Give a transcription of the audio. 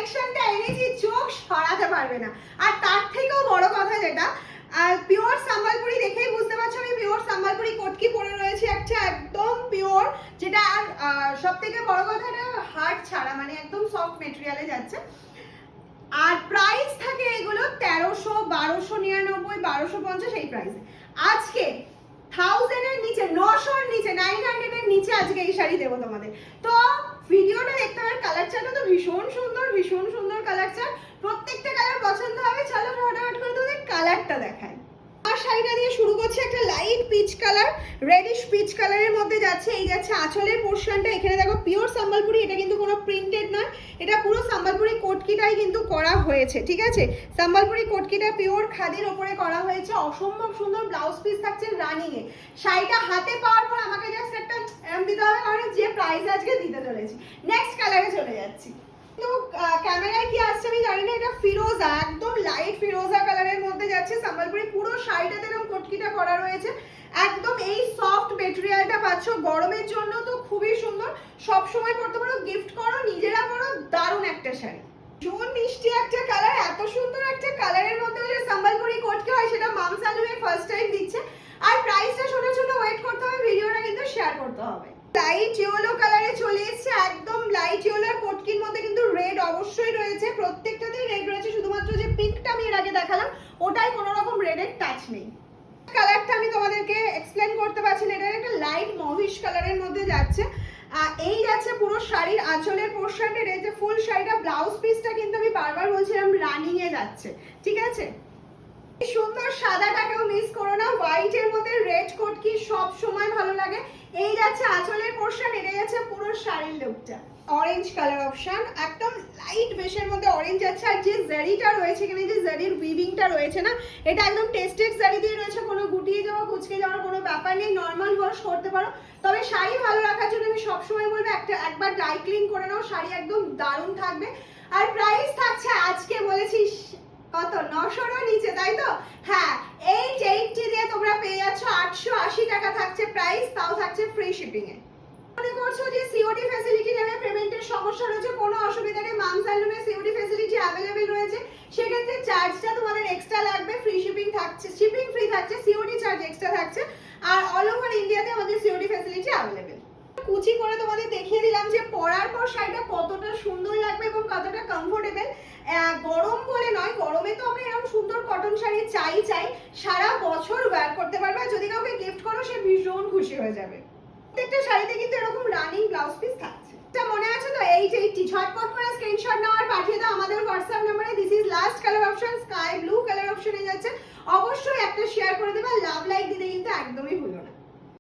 কালেকশনটা এনেছি চোখ সরাতে পারবে না। আর তার থেকেও বড় কথা যেটা, পিওর সম্বলপুরি দেখেই বুঝতে পারছো আমি পিওর সম্বলপুরি কটকি পরে রয়েছে একটা একদম পিওর, যেটা আর সব থেকে বড় কথা এটা হার্ড ছাড়া, মানে একদম সফট মেটেরিয়ালে যাচ্ছে। আর প্রাইস থাকে এগুলো 1300, 1299, 1250 এই প্রাইসে। আজকে 1000 এর নিচে, 900 এর নিচে, 900 এর নিচে আজকে এই শাড়ি দেবো তোমাদের। তো ভিডিওটা দেখতে হবে। কালার চার্টটা তো ভীষণ সুন্দর, ভীষণ সুন্দর কালার চার্ট। প্রত্যেকটা কালার পছন্দ হবে। চলো ফটাফট করে তোমাদের কালারটা দেখাই। আর শাড়িটা দিয়ে শুরু করছি একটা light peach colour, reddish peach কালারের মধ্যে যাচ্ছে। এই যাচ্ছে আঁচলের পোর্শনটা। এখানে দেখো পিওর সম্বলপুরি, এটা কিন্তু কোনো প্রিন্টেড নয়, এটা পুরো সম্বলপুরি কোটকিটাই কিন্তু করা হয়েছে, ঠিক আছে। সম্বলপুরি কোটকিটা পিওর খাদির ওপরে করা হয়েছে। অসম্ভব সুন্দর ব্লাউজ পিস থাকছে রানিং এ। শাড়িটা হাতে পাওয়ার পর আমাকে জাস্ট একটা এরম দিতে হবে, কারণ যে প্রাইস আজকে দিতে চলেছি। নেক্সট কালারে চলে যাচ্ছি। তো ক্যামেরায় কি আসছে আমি জানি না, এটা ফিরোজা, একদম লাইট ফিরোজা কালারের মধ্যে যাচ্ছে সম্বলপুরি। পুরো শাড়িটাতে এরকম কটকিটা করা রয়েছে। একদম এই সফট মেটেরিয়ালটা পাচ্ছ, গরমের জন্য তো খুবই সুন্দর। সব সময় পরতে পারো, গিফট করো, নিজেরা পরো, দারুণ একটা শাড়ি। ভীষণ মিষ্টি একটা কালার, এত সুন্দর একটা কালারের মধ্যে যে সম্বলপুরি কটকি হয় সেটা মাম সালুমে ফার্স্ট টাইম দিচ্ছে। আর প্রাইসটা শোনার জন্য ওয়েট করতে হবে, ভিডিওটা কিন্তু শেয়ার করতে হবে। লাইট ইয়েলো কালারে চলে এসেছে, একদম লাইট ইয়েলো। কটকির মধ্যে কিন্তু রেড অবশ্যই রয়েছে, প্রত্যেকটাতেই রেড রয়েছে। শুধুমাত্র যে পিঙ্কটা আমি এর আগে দেখালাম ওটাই কোনো রকম রেডের টাচ নেই। কালারটা আমি তোমাদেরকে এক্সপ্লেন করতে পারছি না, এটা একটা লাইট মভিশ কালারের মধ্যে যাচ্ছে। এই যাচ্ছে পুরো শাড়ির আঁচলের পোর্শনটা, রয়েছে ফুল শাড়িটা। ব্লাউজ পিসটা কিন্তু আমি বারবার বলছিলাম রানিং এ যাচ্ছে, ঠিক আছে। সুন্দর সাদাটাকেও মিস করো না, হোয়াইট এর মধ্যে রেড কটকি সব সময় ভালো লাগে। এই যাচ্ছে আঁচলের পোর্শন, এটা যাচ্ছে পুরো শাড়ির লুকটা। অরেঞ্জ কালার অপশন, একদম লাইট বেশের মধ্যে অরেঞ্জ আছে। আর যে জারিটা রয়েছে এখানে, যে জারির উইভিংটা রয়েছে না, এটা একদম টেস্টেড জারি দিয়ে রয়েছে। কোনো গুটিয়ে যাওয়া কুচকে যাওয়ার কোনো ব্যাপার নেই, নর্মাল ওয়াশ করতে পারো। তবে শাড়ি ভালো রাখার জন্য আমি সবসময় বলবো একবার ড্রাই ক্লিন করে নাও, শাড়ি একদম দারুণ থাকবে। আর প্রাইস থাকছে আজকে বলেছিস কত, 900 নিচে, তাই তো? হ্যাঁ, 880 দিয়ে তোমরা পেয়ে যাচ্ছ। 880 টাকা থাকছে প্রাইস, তাও থাকছে ফ্রি শিপিং এ। মনে করছো যে সিওডি ফ্যাসিলিটি নেবে, পেমেন্টের সমস্যা রয়েছে, কোনো অসুবিধা নেই। মাম সালুমে সিওডি ফ্যাসিলিটি অ্যাভেলেবেল রয়েছে। সেক্ষেত্রে চার্জটা তোমাদের এক্সট্রা লাগবে, ফ্রি শিপিং থাকছে, শিপিং ফ্রি থাকছে, সিওডি চার্জ এক্সট্রা থাকছে। আর অল ওভার ইন্ডিয়াতে আমাদের সিওডি ফ্যাসিলিটি অ্যাভেলেবেল। কুচি করে তোমাদের দেখিয়ে দিলাম যে পরার পর শাড়িটা কতটা সুন্দর লাগবে এবং কতটা কমফোর্টেবল। গরম বলে নয়, গরমে তো আমরা এরকম সুন্দর কটন শাড়ি চাই, সারা বছর ওয়্যার করতে পারবে। আর যদি কাউকে গিফট করো সে ভীষণ খুশি হয়ে যাবে। প্রত্যেকটা শাড়িতে কিন্তু এরকম রানিং ব্লাউজ পিস থাকছে। এটা মনে আছে তো? 880। ঝটপট করে স্ক্রিনশট নাও আর পাঠিয়ে দাও আমাদের হোয়াটসঅ্যাপ নম্বরে। This is last colour option, sky blue colour অপশনে যাচ্ছে। অবশ্যই একটা শেয়ার করে দেবে, লাভ লাইক দিতে কিন্তু একদমই ভুলো না।